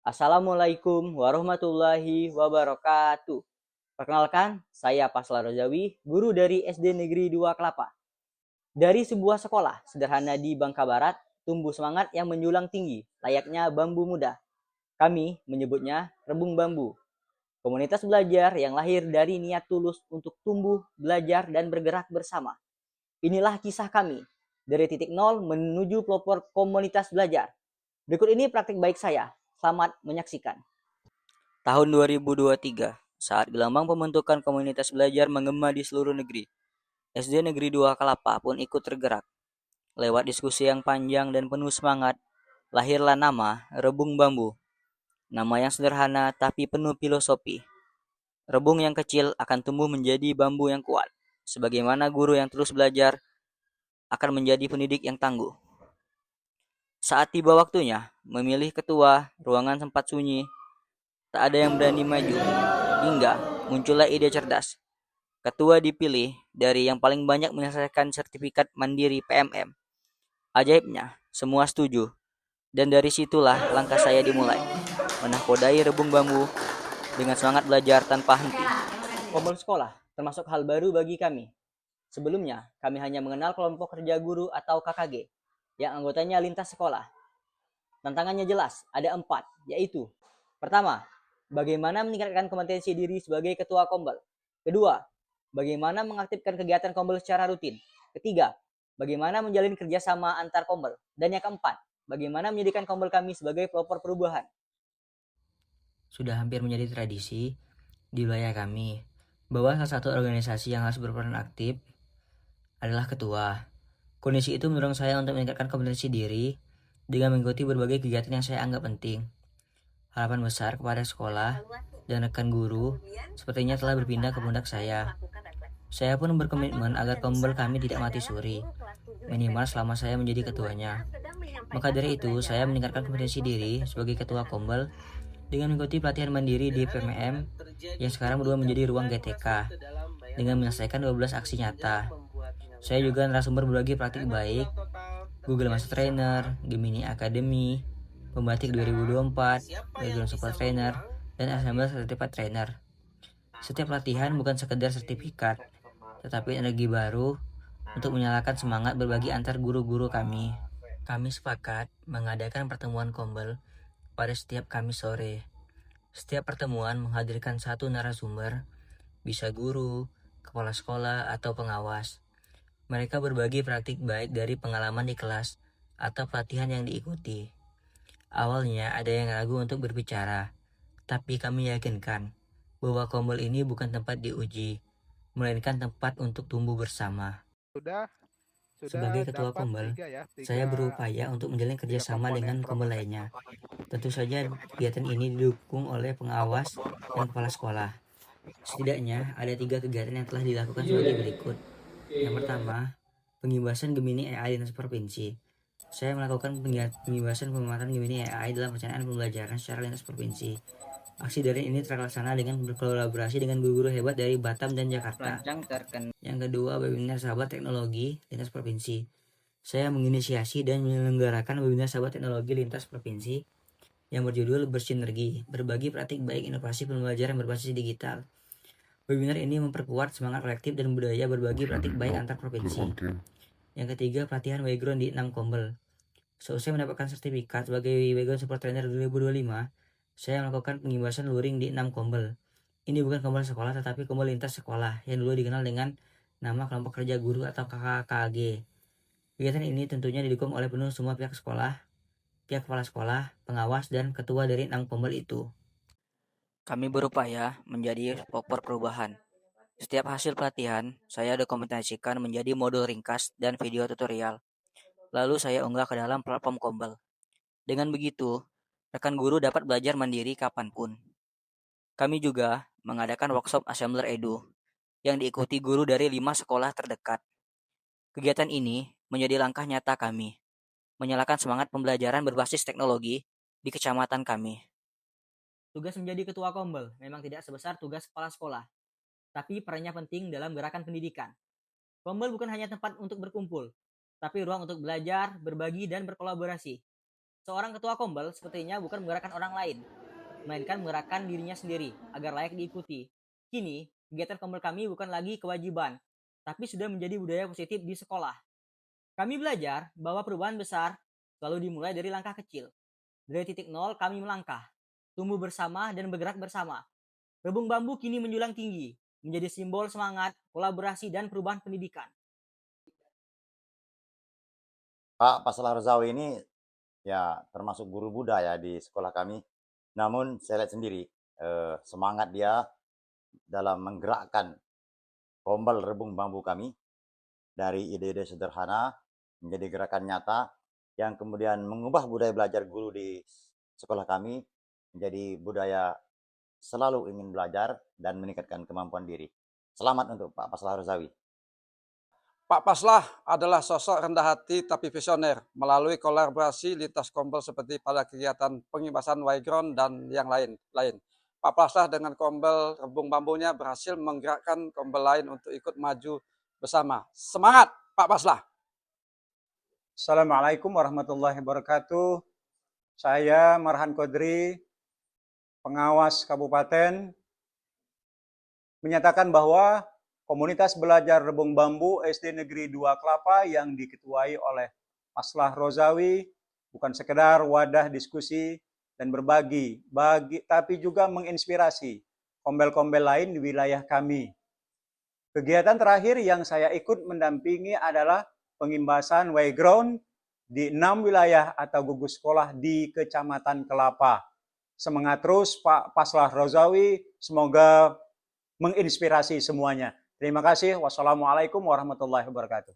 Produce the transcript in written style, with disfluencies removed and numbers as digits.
Assalamualaikum warahmatullahi wabarakatuh. Perkenalkan, saya Pasla Rozawi, guru dari SD Negeri 2 Kelapa. Dari sebuah sekolah sederhana di Bangka Barat, tumbuh semangat yang menjulang tinggi, layaknya bambu muda. Kami menyebutnya Rebung Bambu. Komunitas belajar yang lahir dari niat tulus untuk tumbuh, belajar, dan bergerak bersama. Inilah kisah kami, dari titik nol menuju pelopor komunitas belajar. Berikut ini praktik baik saya. Selamat menyaksikan. Tahun 2023, saat gelombang pembentukan komunitas belajar menggema di seluruh negeri, SD Negeri 2 Kelapa pun ikut tergerak. Lewat diskusi yang panjang dan penuh semangat, lahirlah nama Rebung Bambu. Nama yang sederhana tapi penuh filosofi. Rebung yang kecil akan tumbuh menjadi bambu yang kuat. Sebagaimana guru yang terus belajar akan menjadi pendidik yang tangguh. Saat tiba waktunya memilih ketua, ruangan sempat sunyi. Tak ada yang berani maju. Hingga muncullah ide cerdas. Ketua dipilih dari yang paling banyak menyelesaikan sertifikat mandiri PMM. Ajaibnya, semua setuju. Dan dari situlah langkah saya dimulai. Menakodai Rebung Bambu dengan semangat belajar tanpa henti. Kompol sekolah termasuk hal baru bagi kami. Sebelumnya, kami hanya mengenal kelompok kerja guru atau KKG yang anggotanya lintas sekolah. Tantangannya jelas, ada 4, yaitu: pertama, bagaimana meningkatkan kompetensi diri sebagai ketua Kombel. Kedua, bagaimana mengaktifkan kegiatan Kombel secara rutin. Ketiga, bagaimana menjalin kerjasama antar Kombel. Dan yang keempat, bagaimana menjadikan Kombel kami sebagai pelopor perubahan. Sudah hampir menjadi tradisi di wilayah kami bahwa salah satu organisasi yang harus berperan aktif adalah ketua. Kondisi itu mendorong saya untuk meningkatkan kompetensi diri dengan mengikuti berbagai kegiatan yang saya anggap penting. Harapan besar kepada sekolah dan rekan guru sepertinya telah berpindah ke pundak saya. Saya pun berkomitmen agar Kombel kami tidak mati suri, minimal selama saya menjadi ketuanya. Maka dari itu, saya meningkatkan kompetensi diri sebagai ketua Kombel dengan mengikuti pelatihan mandiri di PMM yang sekarang berubah menjadi ruang GTK dengan menyelesaikan 12 aksi nyata. Saya juga narasumber berbagai praktik baik, Google Master Trainer, Gemini Academy, Pembatik 2024, Background Support Trainer, dan Assembler Certified Trainer. Setiap latihan bukan sekedar sertifikat, tetapi energi baru untuk menyalakan semangat berbagi antar guru-guru kami. Kami sepakat mengadakan pertemuan Kombel pada setiap Kamis sore. Setiap pertemuan menghadirkan satu narasumber, bisa guru, kepala sekolah, atau pengawas. Mereka berbagi praktik baik dari pengalaman di kelas atau pelatihan yang diikuti. Awalnya ada yang ragu untuk berbicara, tapi kami yakinkan bahwa Kombel ini bukan tempat diuji, melainkan tempat untuk tumbuh bersama. Sudah Sebagai sudah ketua dapat Kombel, tiga ya, saya tiga berupaya untuk menjalin tiga kerjasama komponen dengan Kombel promosi. lainnya. Tentu saja kegiatan ini didukung oleh pengawas dan kepala sekolah. Setidaknya ada 3 kegiatan yang telah dilakukan sebagai berikut. Yang pertama, pengibasan Gemini AI lintas provinsi. Saya melakukan pengibasan pemanfaatan Gemini AI dalam perencanaan pembelajaran secara lintas provinsi. Aksi daring ini terlaksana dengan berkolaborasi dengan guru-guru hebat dari Batam dan Jakarta. Yang kedua, webinar sahabat teknologi lintas provinsi. Saya menginisiasi dan menyelenggarakan webinar sahabat teknologi lintas provinsi yang berjudul Bersinergi, berbagi praktik baik inovasi pembelajaran berbasis digital. Webinar ini memperkuat semangat kolektif dan budaya berbagi praktik baik antar provinsi. Yang ketiga, pelatihan background di 6 Kombel. Seusai mendapatkan sertifikat sebagai Background Support Trainer 2025, saya melakukan pengibasan luring di 6 Kombel. Ini bukan Kombel sekolah tetapi Kombel lintas sekolah yang dulu dikenal dengan nama kelompok kerja guru atau KKKG. Kegiatan ini tentunya didukung oleh penuh semua pihak sekolah, pihak kepala sekolah, pengawas, dan ketua dari 6 Kombel itu. Kami berupaya menjadi pelopor perubahan. Setiap hasil pelatihan, saya dokumentasikan menjadi modul ringkas dan video tutorial. Lalu saya unggah ke dalam platform Kombel. Dengan begitu, rekan guru dapat belajar mandiri kapanpun. Kami juga mengadakan workshop Assembler Edu yang diikuti guru dari 5 sekolah terdekat. Kegiatan ini menjadi langkah nyata kami, menyalakan semangat pembelajaran berbasis teknologi di kecamatan kami. Tugas menjadi ketua Kombel memang tidak sebesar tugas kepala sekolah, tapi perannya penting dalam gerakan pendidikan. Kombel bukan hanya tempat untuk berkumpul, tapi ruang untuk belajar, berbagi, dan berkolaborasi. Seorang ketua Kombel sepertinya bukan menggerakkan orang lain, melainkan menggerakkan dirinya sendiri agar layak diikuti. Kini, kegiatan Kombel kami bukan lagi kewajiban, tapi sudah menjadi budaya positif di sekolah. Kami belajar bahwa perubahan besar selalu dimulai dari langkah kecil. Dari titik nol kami melangkah, tumbuh bersama dan bergerak bersama. Rebung bambu kini menjulang tinggi, menjadi simbol semangat, kolaborasi, dan perubahan pendidikan. Pak Paslah Rozawi ini ya termasuk guru budaya di sekolah kami. Namun saya lihat sendiri semangat dia dalam menggerakkan kombel rebung bambu kami dari ide-ide sederhana menjadi gerakan nyata yang kemudian mengubah budaya belajar guru di sekolah kami menjadi budaya selalu ingin belajar dan meningkatkan kemampuan diri. Selamat untuk Pak Paslah Rozawi. Pak Paslah adalah sosok rendah hati tapi visioner melalui kolaborasi lintas Kombel seperti pada kegiatan pengibasan Wayground dan yang lain. Pak Paslah dengan Kombel rebung bambunya berhasil menggerakkan Kombel lain untuk ikut maju bersama. Semangat Pak Paslah! Assalamualaikum warahmatullahi wabarakatuh. Saya Marhan Kodri, pengawas kabupaten, menyatakan bahwa komunitas belajar rebung bambu SD Negeri 2 Kelapa yang diketuai oleh Paslah Rozawi bukan sekedar wadah diskusi dan berbagi, tapi juga menginspirasi kombel-kombel lain di wilayah kami. Kegiatan terakhir yang saya ikut mendampingi adalah pengimbasan Wayground di 6 wilayah atau gugus sekolah di Kecamatan Kelapa. Semangat terus Pak Paslah Rozawi, semoga menginspirasi semuanya. Terima kasih. Wassalamualaikum warahmatullahi wabarakatuh.